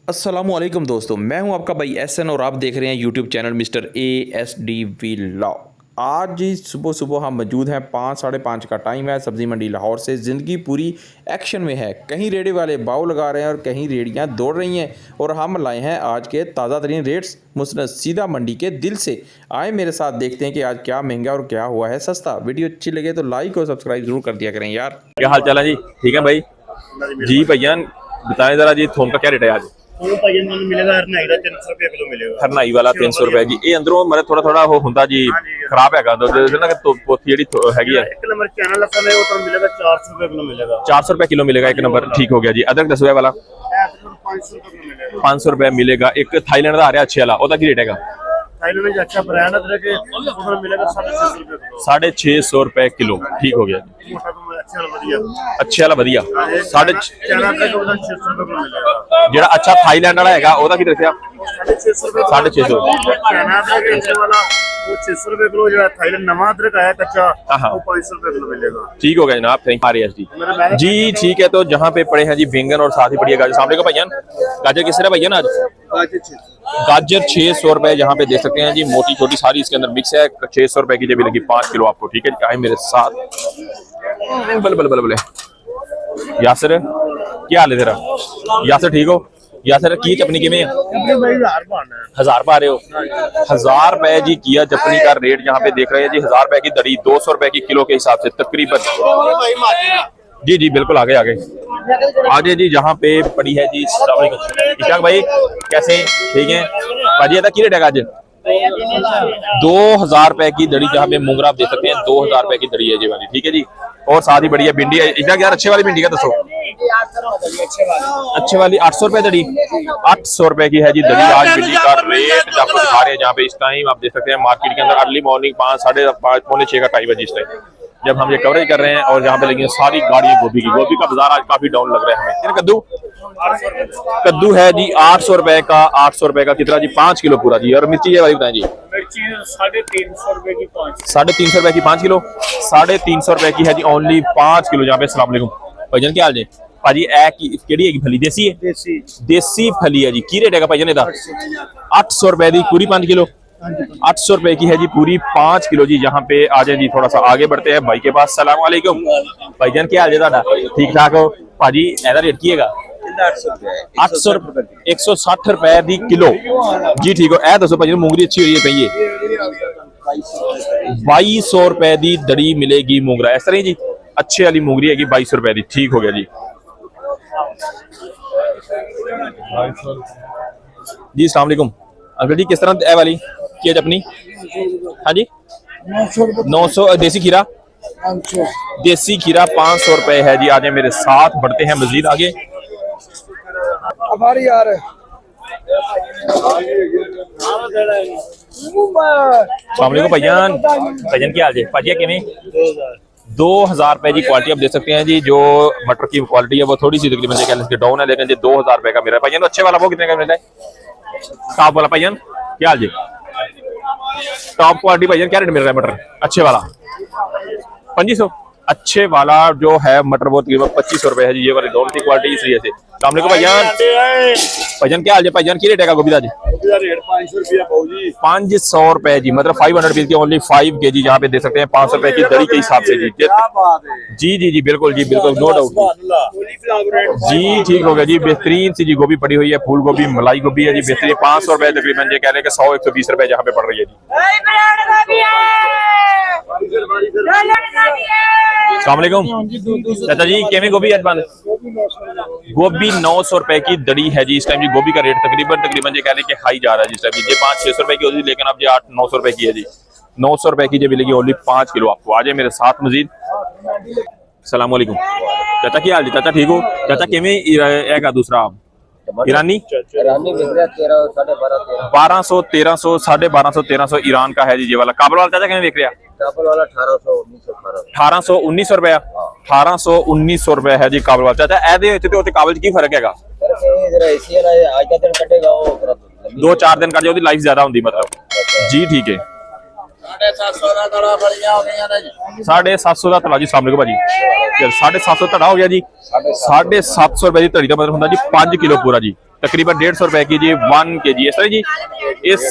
अस्सलामुअलैकुम दोस्तों, मैं हूं आपका भाई एसएन और आप देख रहे हैं YouTube channel mister ASD vlog. आज ही सुबह सुबह हम मौजूद हैं, 5 साढ़े 5 का टाइम है। सब्ज़ी मंडी लाहौर से ज़िंदगी पूरी एक्शन में है। कहीं रेडी वाले बाव लगा रहे हैं और कहीं रेडियां दौड़ रही हैं और हम लाए हैं आज के ताज़ा तरीन रेट्स मुस्नद सीधा मंडी के दिल से। आए मेरे साथ देखते हैं कि आज क्या महंगा और क्या हुआ है सस्ता। वीडियो अच्छी लगे तो लाइक और सब्सक्राइब जरूर कर दिया करें यार। क्या हाल चाल है जी? ठीक है भाई जी। भैया बताएं जरा जी, थोम का क्या रेट है आज? मिलेगा हरनाई का 300 रुपए किलो मिलेगा। हरनाई वाला 300 रुपए जी। ये अंदरों मेरे थोड़ा थोड़ा वो हुंदा जी खराब हैगा ना तो पोथी जेडी हैगी है। एक नंबर चैनल लसन है वो तो मिलेगा 400 रुपए किलो मिलेगा। 400 रुपए किलो मिलेगा एक नंबर। ठीक हो गया जी। अदरक 10 रुपए वाला 500 रुपए किलो मिलेगा। 500 रुपए मिलेगा। एक थाईलैंड का आ रहा अच्छे वाला, ओदा की रेट हैगा? थाईलैंड में अच्छा ब्रांड अदरक है वो मिलेगा 650 रुपए किलो। 650 रुपए किलो। ठीक हो गया। मोटा तो अच्छा वाला बढ़िया। अच्छे वाला बढ़िया साढ़े चैनल का 600 रुपए किलो मिलेगा। जेड़ा अच्छा थाईलैंड वाला हैगा ओदा की रखिया 650 रुपए। 650 चैनल का अच्छे वाला वो 600 रुपए किलो। जो थाईलैंड नवा अदरक आया कच्चा वो 500 रुपए किलो मिलेगा। ठीक हो गया जनाब। थैंक यू जी। ठीक है, तो जहाँ पे पड़े हैं जी बैंगन और साथ ही पड़ी है गाजर। सामने का भैया गाजर किस तरह भैया ना आज? गाजर 600 रुपए यहाँ पे दे सकते हैं जी। मोटी छोटी सारी इसके अंदर मिक्स है। 600 रुपए की जब लगी 5 किलो आपको। ठीक है जी, आए मेरे साथ। बल बल बल बल यासर, क्या हाल है तेरा? यासर ठीक हो? यासर की चपनी किमें है? 1000 पा रहे हो? 1000 रुपए जी किया चपनी का रेट यहाँ पे देख रहे हैं जी। 1000 रुपए की दड़ी 200 रुपए की किलो के हिसाब से तकरीबन। जी जी बिल्कुल आगे आगे आगे जी। जहाँ पे पड़ी है जी इशाक भाई, कैसे? ठीक है भाजी। की रेट है आज? 2000 रुपए की दड़ी जहाँ पे मुंगरा आप देख सकते हैं। 2000 रुपए की दड़ी है जी वाली। ठीक है जी। और साथ ही बढ़िया भिंडी है। इशाक यार अच्छे वाली भिंडी का दसो। अच्छे वाली 800 रुपए दड़ी। 800 रुपए की है जी दड़ी। आज भिंडी का रेट आपको दिखा रहे हैं जहाँ पे इस टाइम आप देख सकते हैं मार्केट के अंदर अर्ली मॉर्निंग 5 साढ़े 5 पौने 6 का टाइम है जी इस टाइम जब हम ये कवरेज कर रहे हैं। और यहाँ पे लगी सारी गाड़ियां गोभी की। गोभी का बाजार आज काफी डाउन लग रहा है हमें। कद्दू है जी 800 रुपए का। 800 रुपए का कितना जी? 5 किलो पूरा जी। और मिर्ची है वाली बताएं जी? मिर्ची 350 रुपए की 5। 350 रुपए की 5 किलो। 350 रुपए की है जी ओनली 5 किलो। यहाँ पे अस्सलाम वालेकुम भाईजान, क्या हाल जी? भाजी ए केड़ी है फली? देसी है? देसी फली है जी। की रेट है भाईजान? 800 रुपए की पूरी 5 किलो। 800 रुपए की है जी पूरी 5 किलो जी। यहाँ पे आ जाए जी। थोड़ा सा आगे बढ़ते हैं भाई के पास। सलाम वालेकुम भाईजान, क्या हाल है ਤੁਹਾਡਾ? ठीक ठाक हो भाजी? एदा रेट की है? 800 रुपए 160 रुपए दी किलो जी। ठीक हो। ए दसो भाजी मूंगरी अच्छी हुई है पई है? 2200 रुपए दी दड़ी मिलेगी मूंगरा इस तरह जी। अच्छे वाली मूंगरी है 2200 रुपए दी। ठीक हो गया जी। जी अस्सलाम वालेकुम अंकल जी, किस तरह ए वाली की है अपनी? हाँ जी 900। देसी खीरा? देसी खीरा 500 रुपए है जी। आज मेरे साथ बढ़ते हैं मजीद आगे। यार भैयान भैयान की हाल जी? भाजिया किमें? 2000 रुपए की क्वालिटी आप देख सकते हैं जी। जो मटर की क्वालिटी है वो थोड़ी सी तकरीबन डाउन है, लेकिन 2000 रुपए का मेरा भैया। अच्छे वाला वो कितने का मिलता है? टॉप वाला भैया क्या हाल जी? टॉप क्वालिटी भैया क्या रेट मिल रहा है मटर अच्छे वाला? 2500। अच्छे वाला जो है मटर वो तकरीबन 2500 रुपए है जी। ये वाली डाउन की क्वालिटी इसलिए से। सामने को भैयान भैयान क्या हाल जी? भैयान की रेट है गोभी का जी? 500 रुपए जी। मतलब 500 रुपीज की ओनली 5 kg जहाँ पे दे सकते हैं 500 रुपए की दरी के हिसाब से जी। जी जी जी बिल्कुल जी बिल्कुल नो डाउट जी। ठीक हो गया जी। बेहतरीन सी जी गोभी पड़ी हुई है। फूल गोभी मलाई गोभी है जी बेहतरीन। 500 रुपए तकरीबन ये कह रहे हैं कि 100-120 रुपए जहाँ पे पड़ रही है जी। अस्सलाम वालेकुम चाचा जी, केमें गोभी आज बंद? गोभी 900 रुपए की दड़ी है जी इस टाइम जी। गोभी का रेट तकरीबन ये कह रहे हैं कि हाई जा रहा है जी इस टाइम जी। 500-600 रुपए की होती है, लेकिन अब ये 800-900 रुपए की है जी। 900 रुपए की जो मिलेगी ओनली 5 किलो आपको। आ जाए मेरे साथ मजीद। सलाम वालेकुम चाचा, क्या हाल जी? चाचा ठीक हो? चाचा केमें है दूसरा ईरानी? 1200 1300 1250 1300 ईरान का है जी ये वाला। काबल वाला चाचा केमें देख रहा? काबल वाला 1800 1900 रुपया। 1800 1900 रुपया है जी काबल वाला। चाचा ए काबल की फर्क है? 2-4 दिन कट जाओ, लाइफ ज्यादा होती मतलब जी। ठीक है 750 का तला जी। सामने को भाजी 750 धड़ा हो गया जी। 750 रुपए की धड़ी का मतलब होता जी 5 किलो पूरा जी। तकरीबन 150 रुपए की जी 1 kg इस तरह जी। इस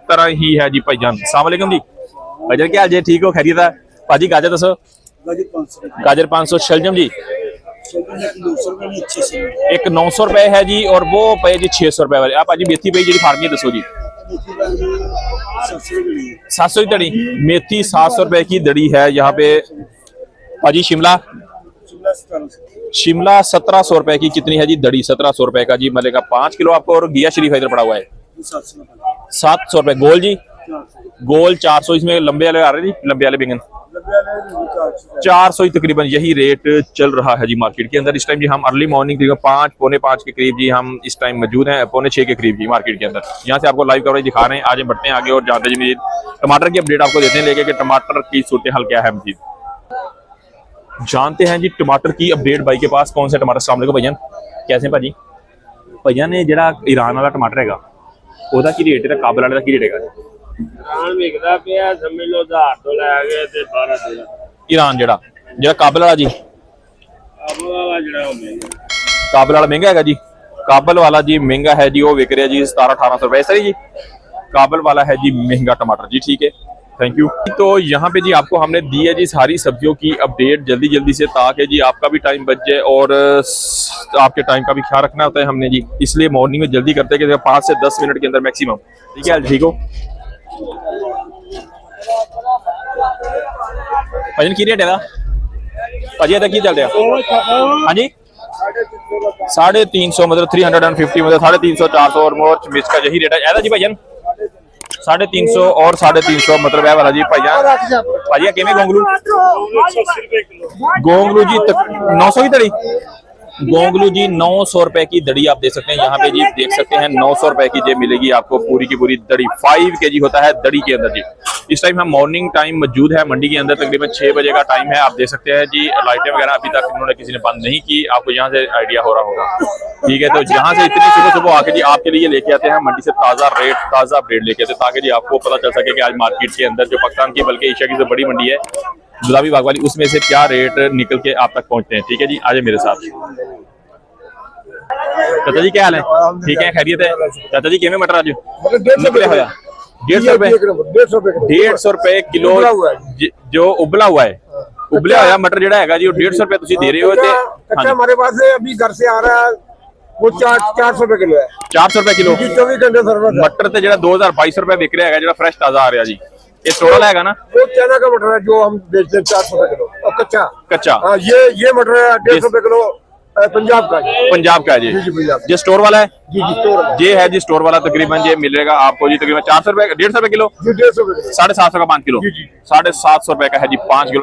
तरह ही है जी भाईजान। अस्सलाम वालेकुम जी भाईजान, क्या हाल जी? ठीक हो, खैरियत है भाजी? गाजर दसो। गाजर 500। शलजम जी एक 900 रुपए है जी, और वो पे जी 600 रुपए वाले। आप भाजी मेथी पे जी फार्मी दसो जी। 700 की दड़ी मेथी, 700 रुपए की दड़ी है यहाँ पे भाजी। शिमला 1700 रुपए की कितनी है जी दड़ी? 1700 रुपए का जी मिलेगा 5 किलो आपको। और गिया शरीफ इधर पड़ा हुआ है 700 रुपए। गोल जी गोल 400, इसमें लंबे वाले आ रहे हैं जी, लंबे वाले बैंगन 400 ही तकरीबन यही रेट चल रहा है जी मार्केट के अंदर इस टाइम जी। हम अर्ली मॉर्निंग तकरीबन 5 पौने 5 के करीब जी हम इस टाइम मौजूद हैं, पौने 6 के करीब जी मार्केट के अंदर। यहाँ से आपको लाइव कवरेज दिखा रहे हैं। आज बढ़ते हैं आगे और जानते हैं जी टमाटर की अपडेट आपको देते हैं लेके कि टमाटर की सूरत हाल क्या है मजीद। जानते हैं जी टमाटर की अपडेट भाई के पास। कौन सा टमाटर? अस्सलाम वालेकुम भाईजान, कैसे हैं भाजी? भाईजान ने ਜਿਹੜਾ ईरान वाला टमाटर हैगा ਉਹਦਾ ਕੀ ਰੇਟ ਹੈ, ਕਾਬਲ ਵਾਲੇ ਦਾ ਕੀ ਰੇਟ ਹੈਗਾ? ईरान विकदा पिया समझ लो 1000 तो लै गए ते 12 ईरान ਜਿਹੜਾ ਕਾਬਲ ਵਾਲਾ ਜੀ, अब वाला जड़ा हो महंगा काबल वाला महंगा है जी। काबल वाला जी महंगा है जी, वो बिक रहा है जी 1700-1800 रुपए सही जी। काबल वाला है जी महंगा टमाटर जी, ठीक है, थैंक यू। तो यहाँ पे जी आपको हमने दी है जी सारी सब्जियों की अपडेट जल्दी जल्दी से, ताकि जी आपका भी टाइम बच जाए और आपके टाइम का भी ख्याल रखना होता है हमने जी, इसलिए मॉर्निंग में जल्दी करते हैं कि 5 से 10 मिनट के अंदर मैक्सिमम। ठीक है, ठीक हो भाजी? की रेट है भाजी? की चल रहा? हाँ जी 350 मतलब 350 मतलब 350 400 और मोर्च मिर्च का यही रेट है जी भाईजान। 350 और 350 मतलब है वाला जी भाईजान। भाजी किमें गोंगलू? गोंगलू जी 900 की दड़ी। गोंगलू जी 900 रुपए की दड़ी आप देख सकते हैं यहाँ पे जी, देख सकते हैं 900 रुपए की जी मिलेगी आपको पूरी की पूरी दड़ी। 5 kg होता है दड़ी के अंदर जी। इस टाइम हम मॉर्निंग टाइम मौजूद है मंडी के अंदर, तकरीबन 6 बजे का टाइम है। आप देख सकते हैं जी लाइटें वगैरह अभी तक इन्होंने किसी ने बंद नहीं की, आपको यहाँ से आइडिया हो रहा होगा, ठीक है। तो यहाँ से इतनी सुबह सुबह आके जी आपके लिए लेके आते हैं मंडी से ताज़ा रेट, ताज़ा अपडेट लेके आते हैं, ताकि जी आपको पता चल सके कि आज मार्केट के अंदर जो पाकिस्तान की बल्कि एशिया की जो बड़ी मंडी है गुलाबी बाग वाली, उसमें से क्या रेट निकल के आप तक पहुँचते हैं। ठीक है जी, आज मेरे साथ। चाचा जी क्या हाल है? ठीक है, खैरियत है? चाचा जी किमें मटर आज निकले होया? 150 रुपए किलो जो उबला हुआ है, उबला हुआ मटर ਜਿਹੜਾ ਹੈਗਾ ਜੀ ਉਹ 150 रुपए ਤੁਸੀਂ ਦੇ ਰਹੇ ਹੋ। अच्छा हमारे पास अभी घर से आ रहा है वो 400 रुपए किलो है। 400 रुपए किलो 24 घंटे सर्विस मटर ਤੇ ਜਿਹੜਾ 2200 रुपए बिक रहा है, ਜਿਹੜਾ फ्रेश ताजा आ रहा जी, ये स्टोर वाला हैगा ना? वो चाइना का मटर है जो हम बेचते हैं 400 रुपए किलो और कच्चा। कच्चा हाँ, ये मटर है 150 रुपए किलो पंजाब का है। पंजाब का है जी, पंजाब ये स्टोर वाला है जी स्टोर ये है जी स्टोर वाला। तकरीबन ये मिलेगा आपको जी तकरीबन 400 रुपए 150 रुपए किलो, 150 रुपए किलो 750 का 5 किलो, 750 रुपए का है जी 5 किलो।